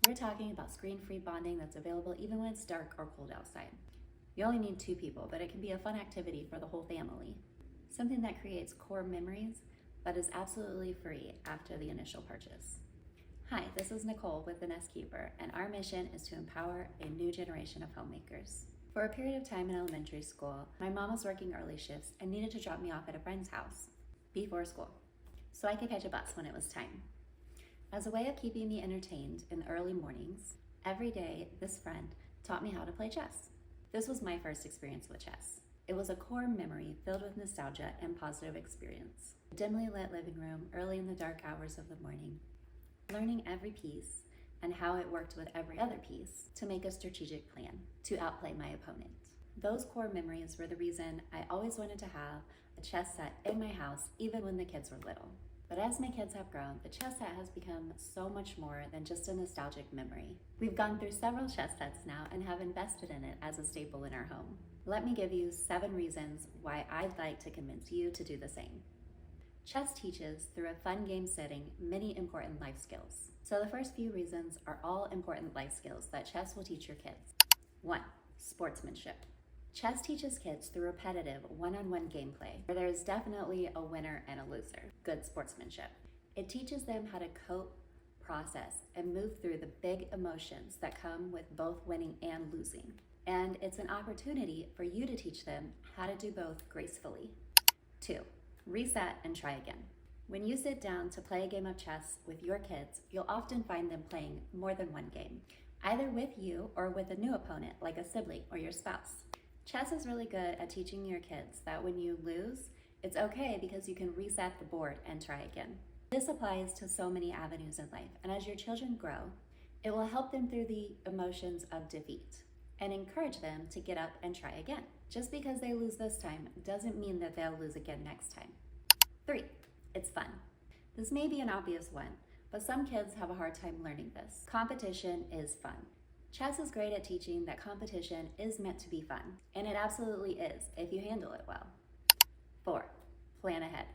We're talking about screen-free bonding that's available even when it's dark or cold outside. You only need 2 people, but it can be a fun activity for the whole family. Something that creates core memories, but is absolutely free after the initial purchase. Hi, this is Nicole with the NestKeeper, and our mission is to empower a new generation of homemakers. For a period of time in elementary school, my mom was working early shifts and needed to drop me off at a friend's house before school, so I could catch a bus when it was time. As a way of keeping me entertained in the early mornings, every day this friend taught me how to play chess. This was my first experience with chess. It was a core memory filled with nostalgia and positive experience. A dimly lit living room early in the dark hours of the morning, learning every piece and how it worked with every other piece to make a strategic plan to outplay my opponent. Those core memories were the reason I always wanted to have a chess set in my house even when the kids were little. But as my kids have grown, the chess set has become so much more than just a nostalgic memory. We've gone through several chess sets now and have invested in it as a staple in our home. Let me give you 7 reasons why I'd like to convince you to do the same. Chess teaches, through a fun game setting, many important life skills. So the first few reasons are all important life skills that chess will teach your kids. 1. Sportsmanship. Chess teaches kids through repetitive one-on-one gameplay, where there is definitely a winner and a loser. Good sportsmanship. It teaches them how to cope, process, and move through the big emotions that come with both winning and losing. And it's an opportunity for you to teach them how to do both gracefully. 2. Reset and try again. When you sit down to play a game of chess with your kids, you'll often find them playing more than one game, either with you or with a new opponent like a sibling or your spouse. Chess is really good at teaching your kids that when you lose, it's okay because you can reset the board and try again. This applies to so many avenues in life, and as your children grow, it will help them through the emotions of defeat and encourage them to get up and try again. Just because they lose this time doesn't mean that they'll lose again next time. 3. It's fun. This may be an obvious one, but some kids have a hard time learning this. Competition is fun. Chess is great at teaching that competition is meant to be fun, and it absolutely is if you handle it well. 4. Plan ahead.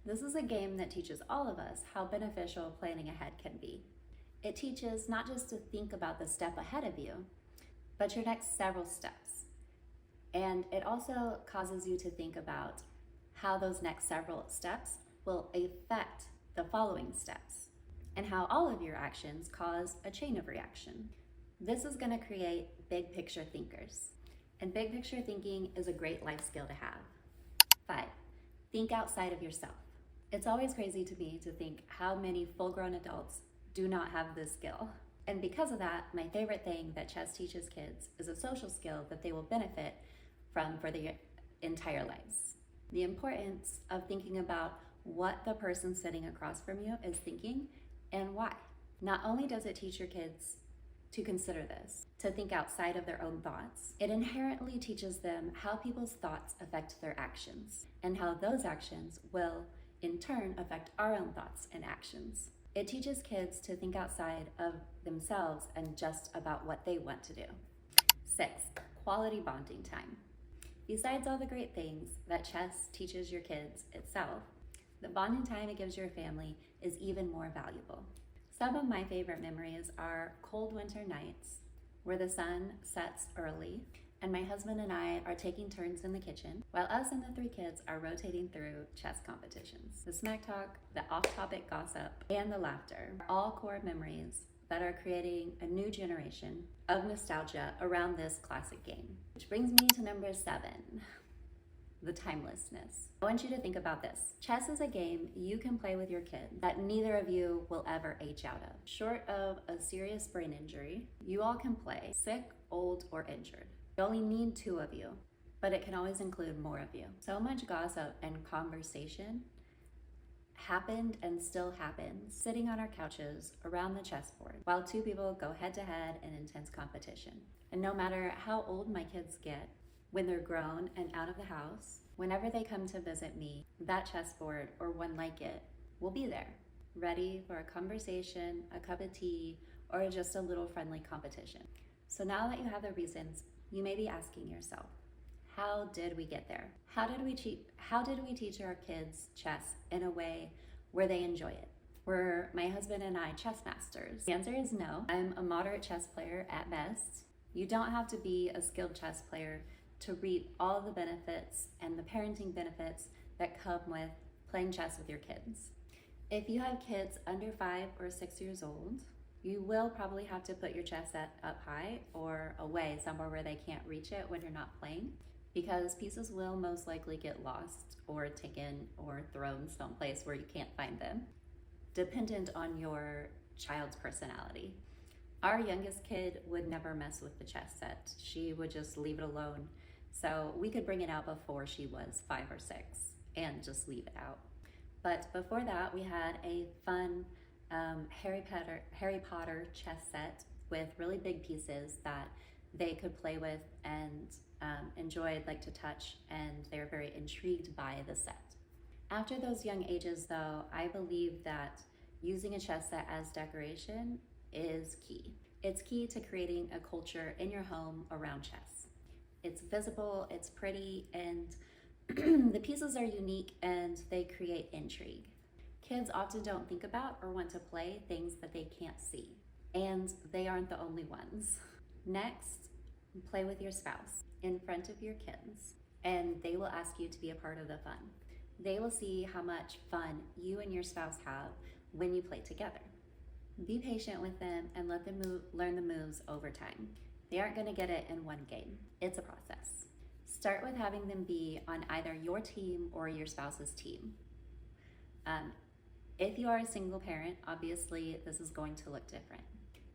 This is a game that teaches all of us how beneficial planning ahead can be. It teaches not just to think about the step ahead of you, but your next several steps. And it also causes you to think about how those next several steps will affect the following steps, and how all of your actions cause a chain of reaction. This is going to create big picture thinkers, and big picture thinking is a great life skill to have. 5. Think outside of yourself. It's always crazy to me to think how many full-grown adults do not have this skill. And because of that, my favorite thing that chess teaches kids is a social skill that they will benefit from for their entire lives. The importance of thinking about what the person sitting across from you is thinking and why. Not only does it teach your kids to consider this, to think outside of their own thoughts, it inherently teaches them how people's thoughts affect their actions, and how those actions will, in turn, affect our own thoughts and actions. It teaches kids to think outside of themselves and just about what they want to do. 6. Quality bonding time. Besides all the great things that chess teaches your kids itself, the bonding time it gives your family is even more valuable. Some of my favorite memories are cold winter nights where the sun sets early and my husband and I are taking turns in the kitchen while us and the 3 kids are rotating through chess competitions. The smack talk, the off-topic gossip, and the laughter are all core memories that are creating a new generation of nostalgia around this classic game. Which brings me to number 7. The timelessness. I want you to think about this. Chess is a game you can play with your kid that neither of you will ever age out of. Short of a serious brain injury, you all can play, sick, old, or injured. You only need 2 of you, but it can always include more of you. So much gossip and conversation happened and still happens sitting on our couches around the chessboard while 2 people go head to head in intense competition. And no matter how old my kids get, when they're grown and out of the house, whenever they come to visit me, that chessboard or one like it will be there, ready for a conversation, a cup of tea, or just a little friendly competition. So now that you have the reasons, you may be asking yourself, how did we get there? How did we teach our kids chess in a way where they enjoy it, Were my husband and I chess masters? The answer is no. I'm a moderate chess player at best. You don't have to be a skilled chess player to reap all the benefits and the parenting benefits that come with playing chess with your kids. If you have kids under 5 or 6 years old, you will probably have to put your chess set up high or away somewhere where they can't reach it when you're not playing, because pieces will most likely get lost or taken or thrown someplace where you can't find them, dependent on your child's personality. Our youngest kid would never mess with the chess set. She would just leave it alone. So we could bring it out before she was 5 or 6 and just leave it out. But before that, we had a fun Harry Potter chess set with really big pieces that they could play with and enjoyed, like to touch, and they were very intrigued by the set. After those young ages, though, I believe that using a chess set as decoration is key. It's key to creating a culture in your home around chess. It's visible, it's pretty, and the pieces are unique and they create intrigue. Kids often don't think about or want to play things that they can't see, and they aren't the only ones. Next, play with your spouse in front of your kids, and they will ask you to be a part of the fun. They will see how much fun you and your spouse have when you play together. Be patient with them and let them learn the moves over time. They aren't going to get it in one game. It's a process. Start with having them be on either your team or your spouse's team. If you are a single parent, obviously this is going to look different.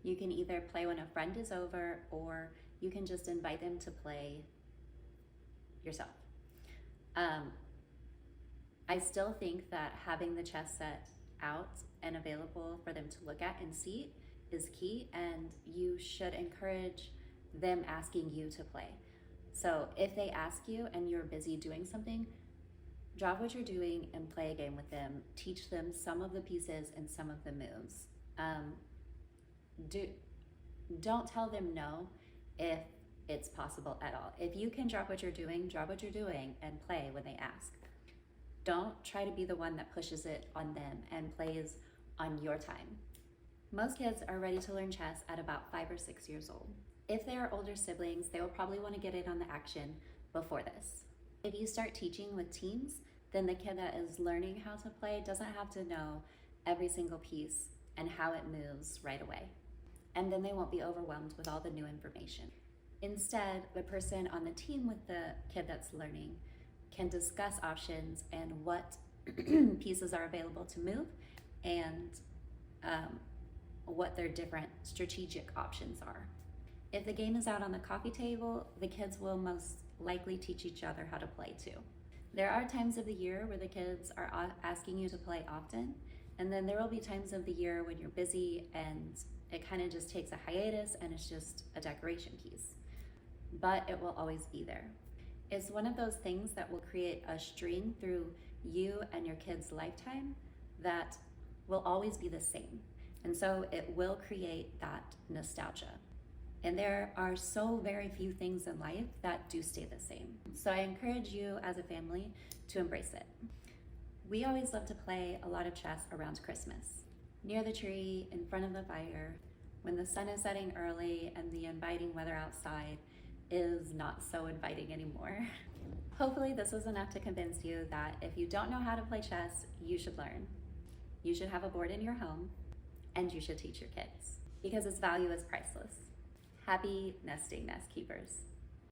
You can either play when a friend is over, or you can just invite them to play yourself. I still think that having the chess set out and available for them to look at and see is key, and you should encourage them asking you to play. So if they ask you and you're busy doing something, drop what you're doing and play a game with them. Teach them some of the pieces and some of the moves. Don't tell them no if it's possible at all. If you can drop what you're doing and play when they ask. Don't try to be the one that pushes it on them and plays on your time. Most kids are ready to learn chess at about 5 or 6 years old. If they are older siblings, they will probably want to get in on the action before this. If you start teaching with teams, then the kid that is learning how to play doesn't have to know every single piece and how it moves right away. And then they won't be overwhelmed with all the new information. Instead, the person on the team with the kid that's learning can discuss options and what pieces are available to move, and what their different strategic options are. If the game is out on the coffee table, the kids will most likely teach each other how to play too. There are times of the year where the kids are asking you to play often, and then there will be times of the year when you're busy and it kind of just takes a hiatus and it's just a decoration piece. But it will always be there. It's one of those things that will create a string through you and your kids' lifetime that will always be the same. And so it will create that nostalgia. And there are so very few things in life that do stay the same. So I encourage you as a family to embrace it. We always love to play a lot of chess around Christmas, near the tree, in front of the fire, when the sun is setting early and the inviting weather outside is not so inviting anymore. Hopefully this was enough to convince you that if you don't know how to play chess, you should learn. You should have a board in your home, and you should teach your kids, because its value is priceless. Happy nesting, nest keepers.